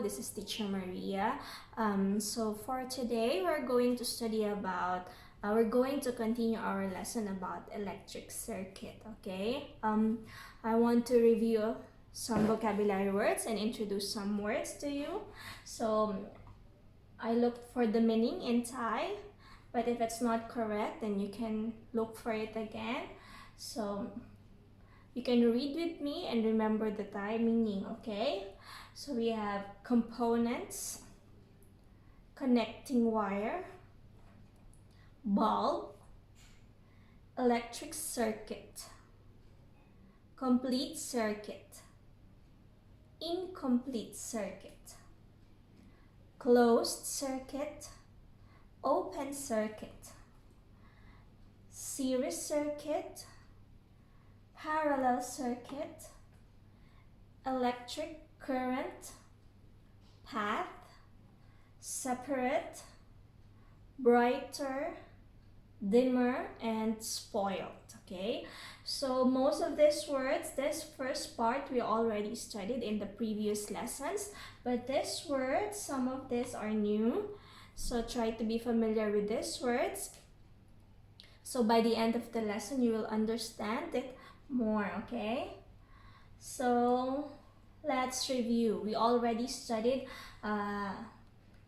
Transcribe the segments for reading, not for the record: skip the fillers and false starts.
This is Teacher Maria. So for today, we're going to study about, we're going to continue our lesson about electric circuit, okay? I want to review some vocabulary words and introduce some words to you. So I looked for the meaning in Thai, but if it's not correct, then you can look for it again. So you can read with me and remember the Thai meaning, okay? So we have components, connecting wire, bulb, electric circuit, complete circuit, incomplete circuit, closed circuit, open circuit, series circuit, parallel circuit, electric current, path, separate, brighter, dimmer, and spoiled. Okay, so most of these words, this first part we already studied in the previous lessons, but these words, some of these are new, so try to be familiar with these words. So by the end of the lesson, you will understand it more, okay? So let's review. We already studied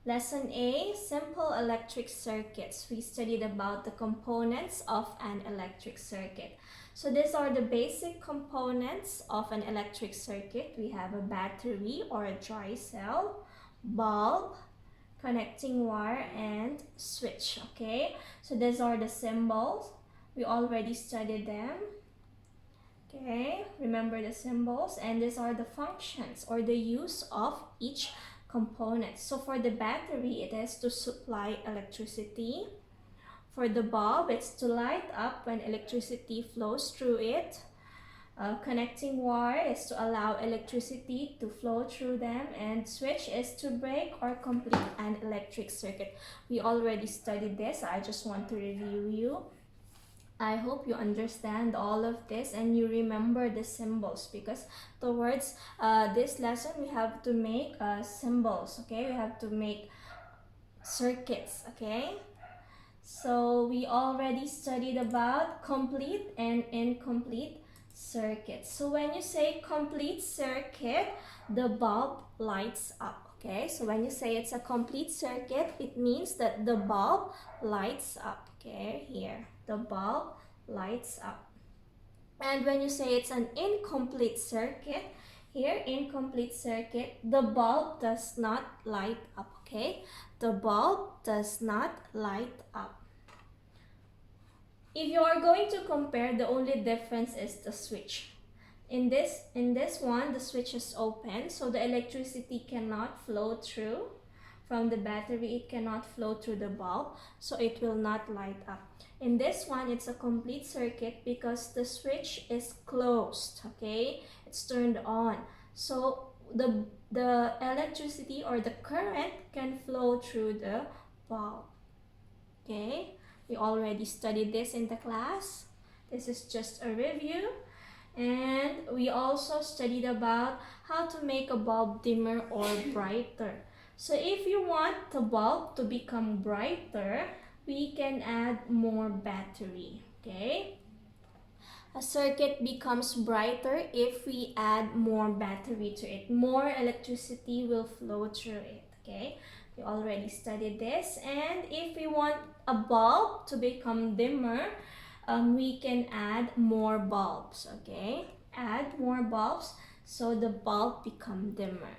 Lesson A, simple electric circuits. We studied about the components of an electric circuit. So these are the basic components of an electric circuit. We have a battery or a dry cell, bulb, connecting wire, and switch, okay? So these are the symbols. We already studied them. Okay, remember the symbols, and these are the functions or the use of each component. So for the battery, it is to supply electricity. For the bulb, it's to light up when electricity flows through it. Connecting wire is to allow electricity to flow through them, and switch is to break or complete an electric circuit. We already studied this. I just want to review you. I hope you understand all of this and you remember the symbols, because towards this lesson we have to make symbols, okay? We have to make circuits, okay? So we already studied about complete and incomplete circuits. So when you say complete circuit, the bulb lights up, okay? So when you say it's a complete circuit, it means that the bulb lights up, okay? Here, the bulb lights up. And when you say it's an incomplete circuit, here, incomplete circuit, the bulb does not light up, okay? The bulb does not light up. If you are going to compare, the only difference is the switch. In this one, the switch is open, so the electricity cannot flow through from the battery. It cannot flow through the bulb, so it will not light up. In this one, it's a complete circuit because the switch is closed, okay? It's turned on, so the electricity or the current can flow through the bulb, okay? We already studied this in the class. This is just a review. And we also studied about how to make a bulb dimmer or brighter. So if you want the bulb to become brighter, we can add more battery, okay? A circuit becomes brighter if we add more battery to it. More electricity will flow through it, okay? We already studied this. And if we want a bulb to become dimmer, we can add more bulbs, okay? Add more bulbs so the bulb become dimmer.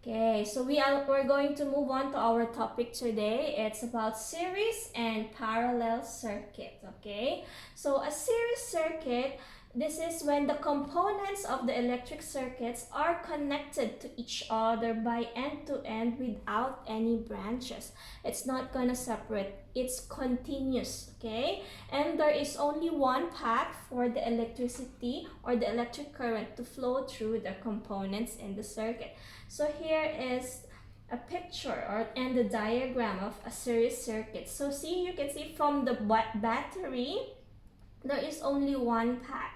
Okay, so we're going to move on to our topic today. It's about series and parallel circuit, okay? So a series circuit, this is when the components of the electric circuits are connected to each other by end to end without any branches. It's not gonna separate, it's continuous, okay? And there is only one path for the electricity or the electric current to flow through the components in the circuit. So here is a picture and the diagram of a series circuit. So you can see from the battery, there is only one path.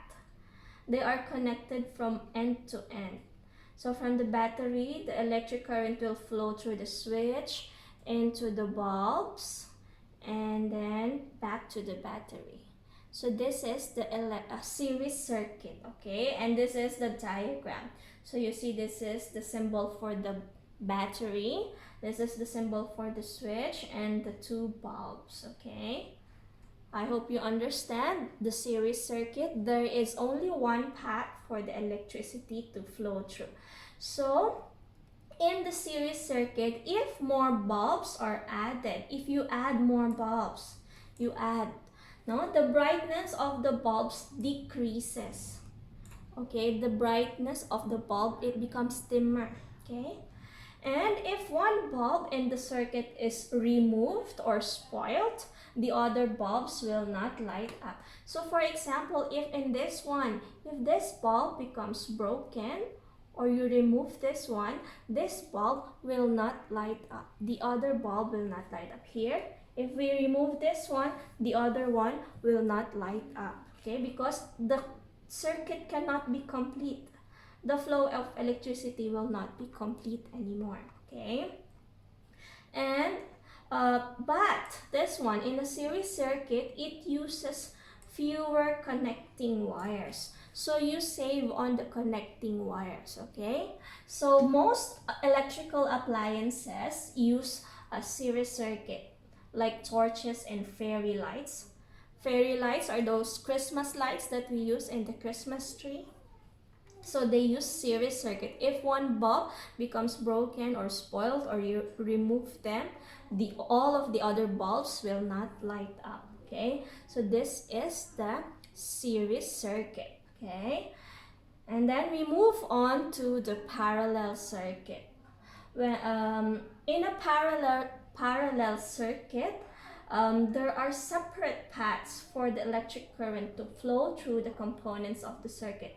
They are connected from end to end. So from the battery, the electric current will flow through the switch into the bulbs and then back to the battery. So this is the series circuit, okay? And this is the diagram. So you see this is the symbol for the battery. This is the symbol for the switch and the two bulbs, okay? I hope you understand the series circuit. There is only one path for the electricity to flow through. So in the series circuit, if more bulbs are added, if you add more bulbs, the brightness of the bulbs decreases. Okay, the brightness of the bulb, it becomes dimmer. Okay, and if one bulb in the circuit is removed or spoiled, the other bulbs will not light up. So for example, if in this one, if this bulb becomes broken, or you remove this one, this bulb will not light up. The other bulb will not light up. Here, if we remove this one, the other one will not light up. Okay, because the circuit cannot be complete. The flow of electricity will not be complete anymore. Okay, and but this one in a series circuit, it uses fewer connecting wires. So you save on the connecting wires, okay? So most electrical appliances use a series circuit, like torches and fairy lights. Fairy lights are those Christmas lights that we use in the Christmas tree. So they use series circuit. If one bulb becomes broken or spoiled, or you remove them, all of the other bulbs will not light up. Okay, so this is the series circuit. Okay, and then we move on to the parallel circuit. In a parallel circuit, there are separate paths for the electric current to flow through the components of the circuit.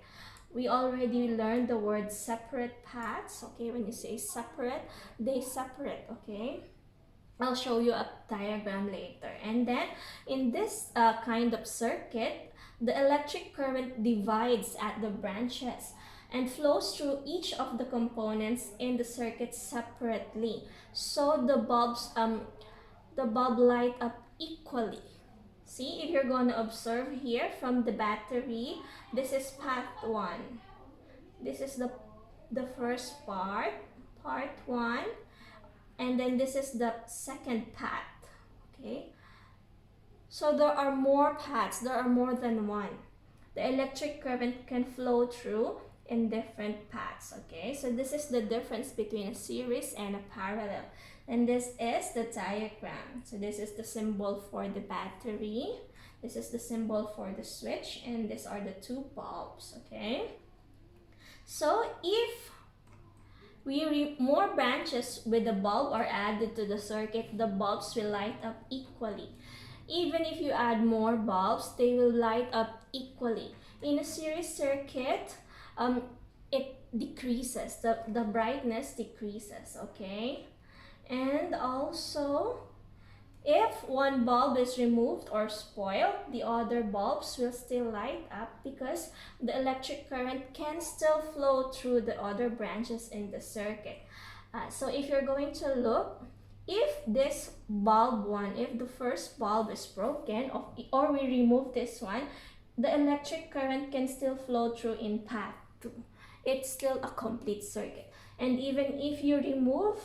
We already learned the word separate paths. Okay, when you say separate, they separate. Okay, I'll show you a diagram later. And then in this kind of circuit, the electric current divides at the branches and flows through each of the components in the circuit separately. So the bulb light up equally. See, if you're going to observe here from the battery, this is path 1. This is the first part 1. And then this is the second path. Okay, so there are more paths, there are more than one. The electric current can flow through in different paths. Okay, so this is the difference between a series and a parallel. And this is the diagram. So this is the symbol for the battery, this is the symbol for the switch, and these are the two bulbs. Okay, so if more branches with the bulb are added to the circuit, the bulbs will light up equally. Even if you add more bulbs, they will light up equally. In a series circuit, it decreases, the brightness decreases. Okay, and also if one bulb is removed or spoiled, the other bulbs will still light up because the electric current can still flow through the other branches in the circuit. So if you're going to look, if this bulb one, if the first bulb is broken, or we remove this one, the electric current can still flow through in path 2. It's still a complete circuit. And even if you remove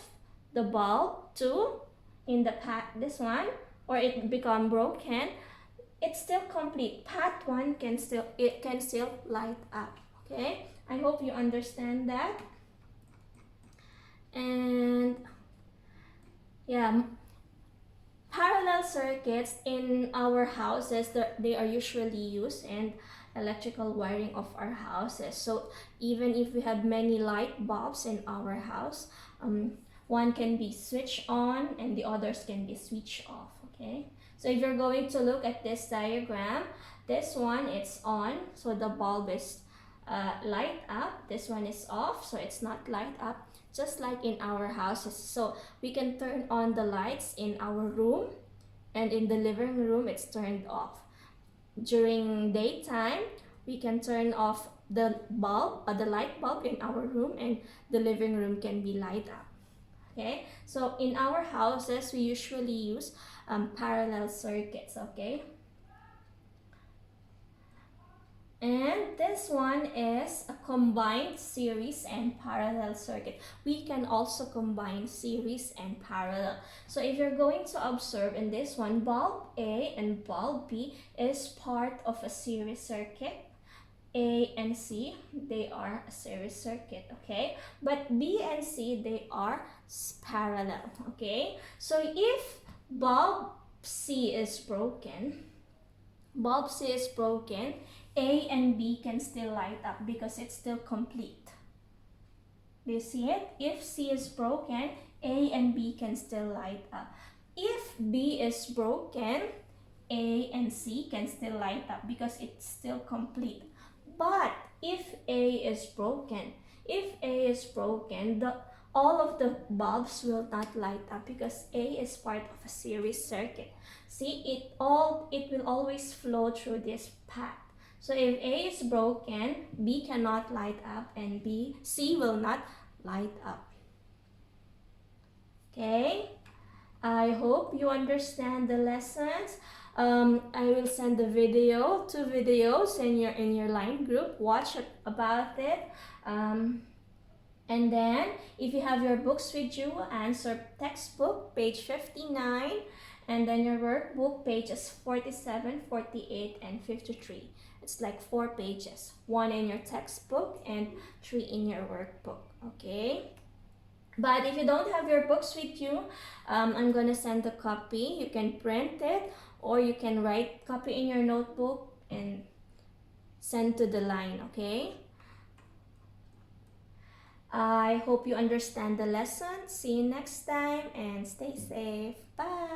the bulb 2 in the path, this one, or it become broken, it's still complete. Path 1 can still light up. Okay, I hope you understand that. And yeah, parallel circuits in our houses, they are usually used in electrical wiring of our houses. So even if we have many light bulbs in our house, one can be switched on and the others can be switched off. Okay, so if you're going to look at this diagram, this one, it's on, so the bulb is light up. This one is off, so it's not light up, just like in our houses. So we can turn on the lights in our room, and in the living room it's turned off. During daytime, we can turn off the light bulb in our room, and the living room can be light up. Okay, so in our houses we usually use parallel circuits. Okay, and this one is a combined series and parallel circuit. We can also combine series and parallel. So if you're going to observe in this one, bulb A and bulb B is part of a series circuit. A and C, they are a series circuit, okay? But B and C, they are parallel, okay? So if bulb C is broken, A and B can still light up because it's still complete. Do you see it? If C is broken, A and B can still light up. If B is broken, A and C can still light up because it's still complete. But if A is broken, all of the bulbs will not light up because A is part of a series circuit. See, it will always flow through this path. So if A is broken, B cannot light up, and C will not light up. Okay? I hope you understand the lessons. I will send the two videos in your line group. Watch about it. And then if you have your books with you, answer textbook page 59, and then your workbook pages 47, 48, and 53. It's like 4 pages, 1 in your textbook and 3 in your workbook. Okay, but if you don't have your books with you, I'm gonna send a copy. You can print it, or you can write copy in your notebook and send to the line. Okay, I hope you understand the lesson. See you next time and stay safe. Bye.